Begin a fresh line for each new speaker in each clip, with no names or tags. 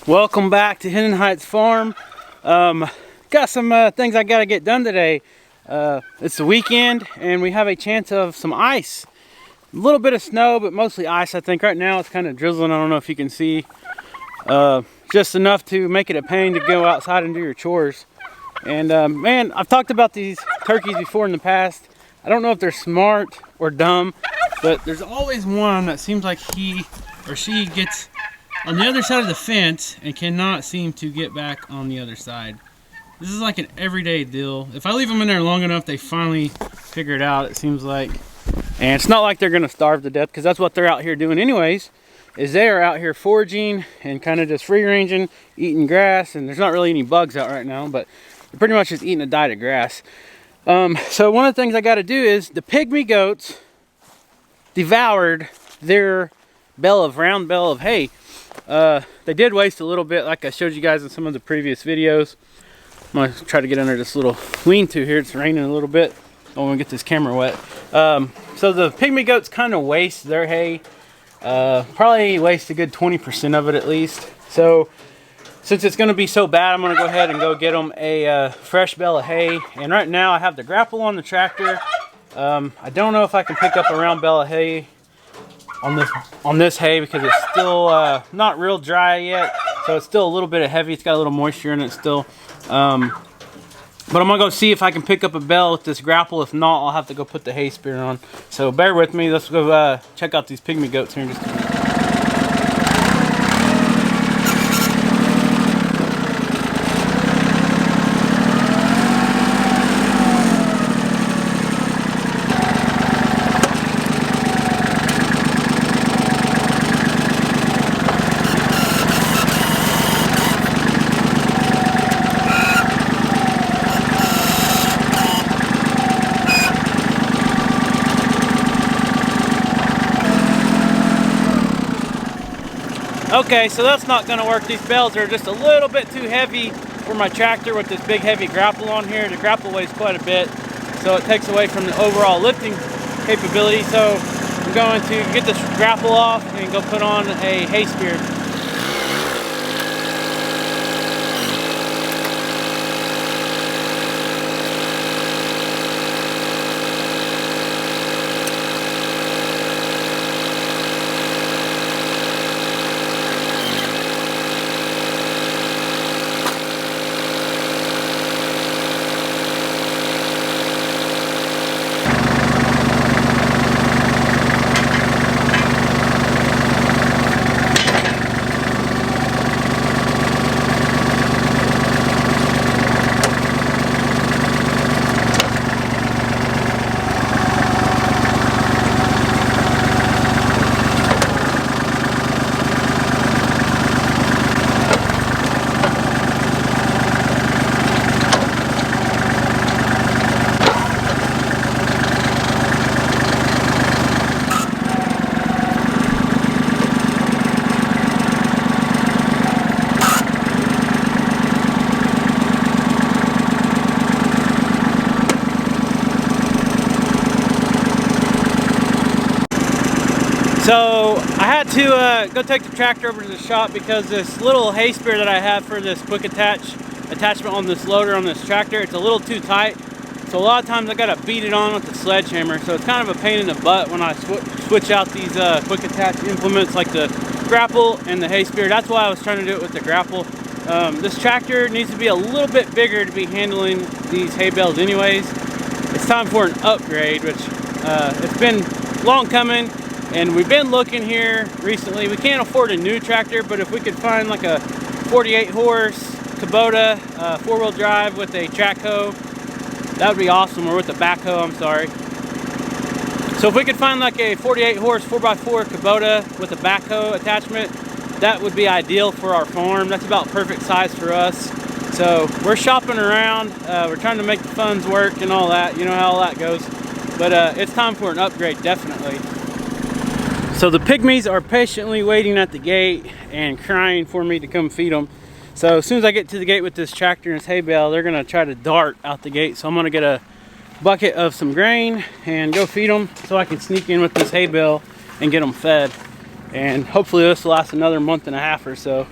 Welcome back to Hiddenheightsfarm. Got some things I gotta get done today. It's the weekend and we have a chance of some ice. A little bit of snow, but mostly ice. I think right now it's kind of drizzling. I don't know if you can see. Just enough to make it a pain to go outside and do your chores. And man, I've talked about these turkeys before in the past. I don't know if they're smart or dumb, but there's always one that seems like he or she gets on the other side of the fence and cannot seem to get back on the other side. This is like an everyday deal. If I leave them in there long enough, they finally figure it out, it seems like. And it's not like they're gonna starve to death, because that's what they're out here doing anyways, is they are out here foraging and kind of just free ranging, eating grass, and there's not really any bugs out right now, but they're pretty much just eating a diet of grass. So one of the things I gotta do is the pygmy goats devoured their round bale of hay. They did waste a little bit, like I showed you guys in some of the previous videos. I'm gonna try to get under this little lean-to here. It's raining a little bit. I don't want to get this camera wet. So the pygmy goats kind of waste their hay. Probably waste a good 20% of it at least. So since it's going to be so bad, I'm going to go ahead and go get them a fresh bale of hay. And right now I have the grapple on the tractor. I don't know if I can pick up a round bale of hay on this hay, because it's still not real dry yet, so it's still a little bit heavy. It's got a little moisture in it still, but I'm gonna go see if I can pick up a bale with this grapple. If not, I'll have to go put the hay spear on, so bear with me. Let's go check out these pygmy goats here in just a minute. Okay, so that's not going to work. These bales are just a little bit too heavy for my tractor with this big heavy grapple on here. The grapple weighs quite a bit, so it takes away from the overall lifting capability. So I'm going to get this grapple off and go put on a hay spear. So I had to go take the tractor over to the shop, because this little hay spear that I have for this quick attachment on this loader on this tractor, it's a little too tight. So a lot of times I gotta beat it on with the sledgehammer. So it's kind of a pain in the butt when I switch out these quick attach implements like the grapple and the hay spear. That's why I was trying to do it with the grapple. This tractor needs to be a little bit bigger to be handling these hay bales anyways. It's time for an upgrade, which it's been long coming. And we've been looking here recently. We can't afford a new tractor, but if we could find like a 48 horse Kubota 4-wheel drive with a track hoe, that would be awesome, or with a backhoe, I'm sorry. So if we could find like a 48 horse 4x4 Kubota with a backhoe attachment, that would be ideal for our farm. That's about perfect size for us. So we're shopping around. We're trying to make the funds work and all that. You know how all that goes. But it's time for an upgrade, definitely. So the pygmies are patiently waiting at the gate and crying for me to come feed them. So as soon as I get to the gate with this tractor and this hay bale, they're gonna try to dart out the gate. So I'm gonna get a bucket of some grain and go feed them so I can sneak in with this hay bale and get them fed. And hopefully this will last another month and a half or so.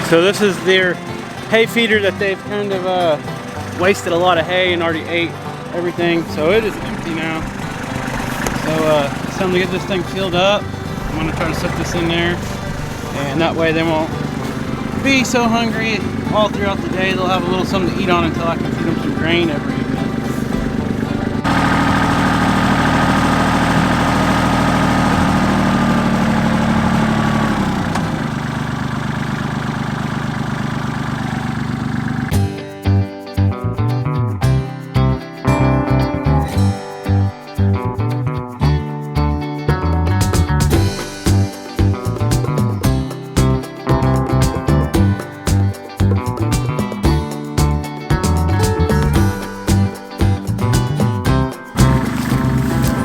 So this is their hay feeder that they've kind of wasted a lot of hay and already ate everything. So it is empty now. So it's time to get this thing filled up. I'm gonna try to set this in there, and that way they won't be so hungry all throughout the day. They'll have a little something to eat on until I can feed them some grain every evening.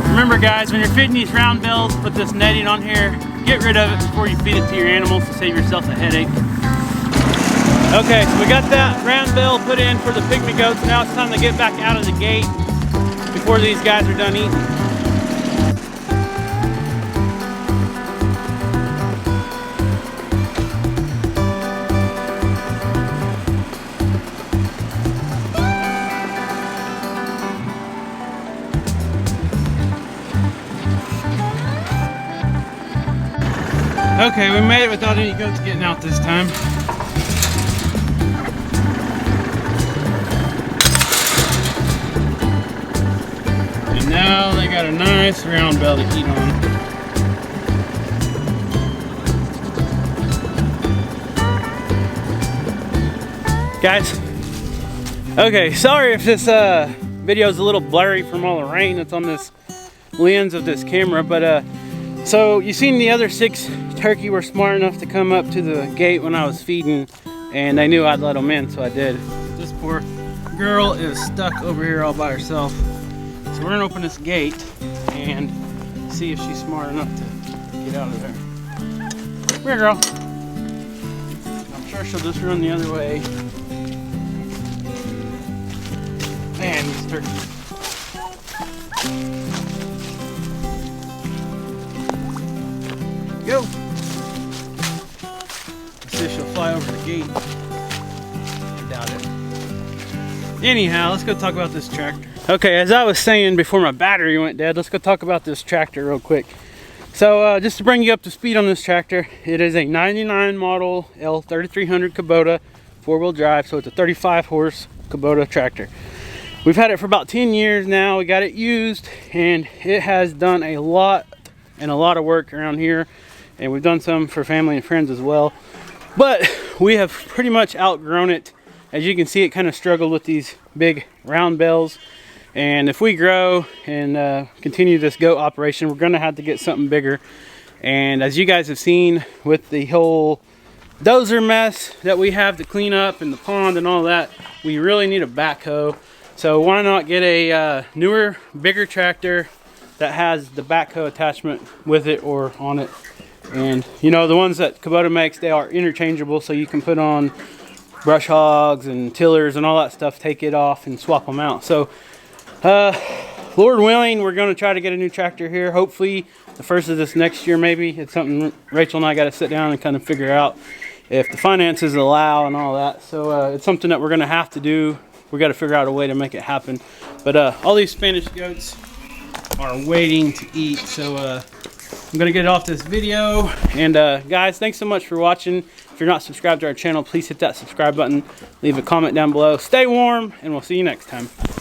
Remember guys, when you're feeding these round bells, put this netting on here. Get rid of it before you feed it to your animals to save yourself a headache. Okay, so we got that round bell put in for the pygmy goats. Now it's time to get back out of the gate before these guys are done eating. Okay, we made it without any goats getting out this time. And now they got a nice round bell to eat on. Guys, okay, sorry if this video is a little blurry from all the rain that's on this lens of this camera, but so you seen the other 6 turkey were smart enough to come up to the gate when I was feeding, and they knew I'd let them in, so I did. This poor girl is stuck over here all by herself. So we're gonna open this gate and see if she's smart enough to get out of there. Come here, girl. I'm sure she'll just run the other way. Man, these turkeys. Go! Let's see if she'll fly over the gate. I doubt it. Anyhow, let's go talk about this tractor. Okay, as I was saying before my battery went dead, let's go talk about this tractor real quick. So just to bring you up to speed on this tractor, it is a 99 model L3300 Kubota 4-wheel drive, so it's a 35 horse Kubota tractor. We've had it for about 10 years now. We got it used, and it has done a lot of work around here, and we've done some for family and friends as well, but we have pretty much outgrown it. As you can see, it kind of struggled with these big round bells, and if we grow and continue this goat operation, we're gonna have to get something bigger. And as you guys have seen with the whole dozer mess that we have to clean up and the pond and all that, we really need a backhoe. So why not get a newer, bigger tractor that has the backhoe attachment with it or on it. And you know, the ones that Kubota makes, they are interchangeable, so you can put on brush hogs and tillers and all that stuff, take it off and swap them out. So Lord willing, we're going to try to get a new tractor here, hopefully the first of this next year. Maybe it's something Rachel and I got to sit down and kind of figure out if the finances allow and all that. So it's something that we're going to have to do. We got to figure out a way to make it happen. But all these Spanish goats are waiting to eat, so I'm gonna get off this video. And guys, thanks so much for watching. If you're not subscribed to our channel, please hit that subscribe button, leave a comment down below, stay warm, and we'll see you next time.